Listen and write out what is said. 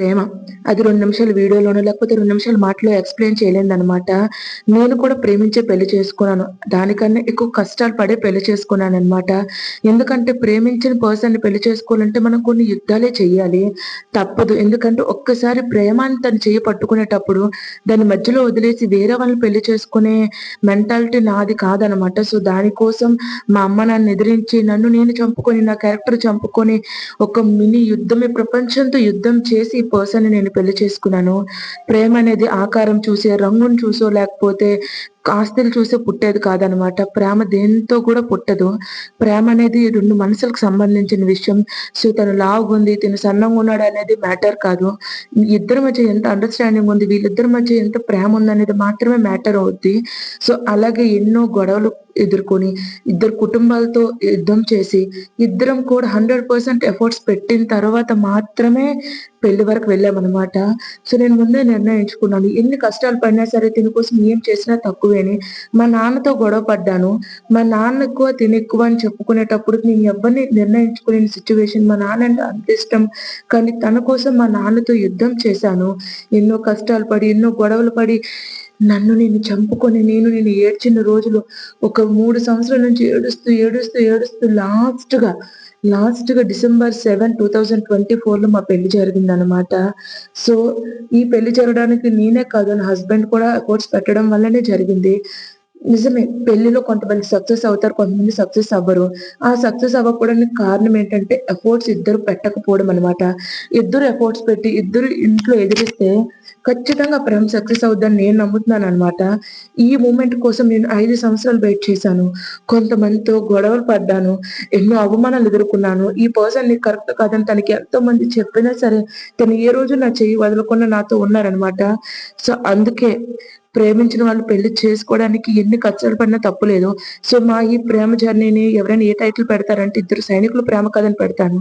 ప్రేమ. అది 2 నిమిషాలు వీడియోలోనో, లేకపోతే 2 నిమిషాల మాటలో ఎక్స్‌ప్లెయిన్ చేయలేనిదనమాట. నేను కూడా ప్రేమించే పెళ్లి చేసుకున్నాను. దానికన్నా ఎక్కువ కష్టాలు పడే పెళ్లి చేసుకున్నాననమాట. ఎందుకంటే ప్రేమించిన పర్సన్‌ని పెళ్లి చేసుకోవాలంటే మనం కొన్ని యుద్ధాలే చెయ్యాలి. తప్పదు. ఎందుకంటే ఒక్కసారి ప్రేమ అని తన చెయ్యి పట్టుకునేటప్పుడు దాన్ని మధ్యలో వదిలేసి వేరే వాళ్ళని పెళ్లి చేసుకునే మెంటాలిటీ నాది కాదనమాట. సో, దానికోసం మా అమ్మ నాన్నని ఎదిరించి నన్ను నేను చంపుకొని, నా క్యారెక్టర్ చంపుకొని ఒక మినీ యుద్ధమే ప్రపంచంతో యుద్ధం చేసి ఈ పర్సన్‌ని నేను పెళ్లి చేసుకున్నాను. ప్రేమనేది ఆకారం చూసే, రంగుని చూసో లేకపోతే ఆస్తులు చూసే పుట్టేది కాదనమాట. ప్రేమ దేనితో కూడా పుట్టదు. ప్రేమనేది 2 మనసులకు సంబంధించిన విషయం. సో, తను లావుగుంది, తిను సన్నంగున్నాడనేది మ్యాటర్ కాదు. ఇద్దరి మధ్య ఎంత అండర్‌స్టాండింగ్ ఉంది, వీళ్ళిద్దరి మధ్య ఎంత ప్రేముందనేది మాత్రమే మ్యాటర్ అవుద్ది. సో, అలాగే ఎన్నో గొడవలు ఎదుర్కొని, ఇద్దరు కుటుంబాలతో యుద్ధం చేసి, ఇద్దరం కూడా 100% ఎఫర్ట్స్ పెట్టిన తర్వాత మాత్రమే పెళ్లి వరకు వెళ్ళామనమాట. సో, నేను ముందే నిర్ణయించుకున్నాను. ఎన్ని కష్టాలు పడినా సరే తిన కోసం ఏం చేసినా తక్కువే అని. మా నాన్నతో గొడవ పడ్డాను. మా నాన్న ఎక్కువ, తినెక్కువ అని చెప్పుకునేటప్పుడు నేను ఎవ్వరిని నిర్ణయించుకోలేని సిట్యుయేషన్. మా నాన్న అంటే అంత ఇష్టం. కానీ తన కోసం మా నాన్నతో యుద్ధం చేశాను. ఎన్నో కష్టాలు పడి, ఎన్నో గొడవలు పడి, నన్ను నేను చంపుకొని, నేను ఏడ్చిన రోజులు ఒక 3 సంవత్సరాల నుంచి ఏడుస్తూ లాస్ట్‌గా డిసెంబర్ 7, 2024లో మా పెళ్లి జరిగిందనమాట. సో, ఈ పెళ్లి జరగడానికి నేనే కాదు నా హస్బెండ్ కూడా ఎఫర్ట్స్ పెట్టడం వల్లనే జరిగింది. నిజమే. పెళ్లిలో కొంతమంది సక్సెస్ అవుతారు. కొంతమంది సక్సెస్ అవ్వరు. ఆ సక్సెస్ అవ్వకపోవడానికి కారణం ఏంటంటే ఎఫర్ట్స్ ఇద్దరు పెట్టకపోవడం అన్నమాట. ఇద్దరు ఎఫర్ట్స్ పెట్టి ఇద్దరు ఇంట్లో ఎదిరిస్తే ఖచ్చితంగా ప్రేమ సక్సెస్ అవుద్దని నేను నమ్ముతున్నానన్నమాట. ఈ మూమెంట్ కోసం నేను 5 సంవత్సరాలు వెయిట్ చేశాను. కొంతమందితో గొడవలు పడ్డాను. ఎన్నో అవమానాలు ఎదుర్కొన్నాను. ఈ పర్సన్ నీకు కరెక్ట్ కాదని తనకి ఎంతోమంది చెప్పినా సరే తను ఏ రోజు నా చెయ్యి వదలకుండా నాతో ఉన్నారన్నమాట. సో, అందుకే ప్రేమించిన వాళ్ళు పెళ్లి చేసుకోవడానికి ఎన్ని కష్టాలు పడినా తప్పులేదు. సో, మా ఈ ప్రేమ జర్నీని ఎవరైనా ఏ టైటిల్ పెడతారంటే, ఇద్దరు సైనికుల ప్రేమ కథని పెడతాను.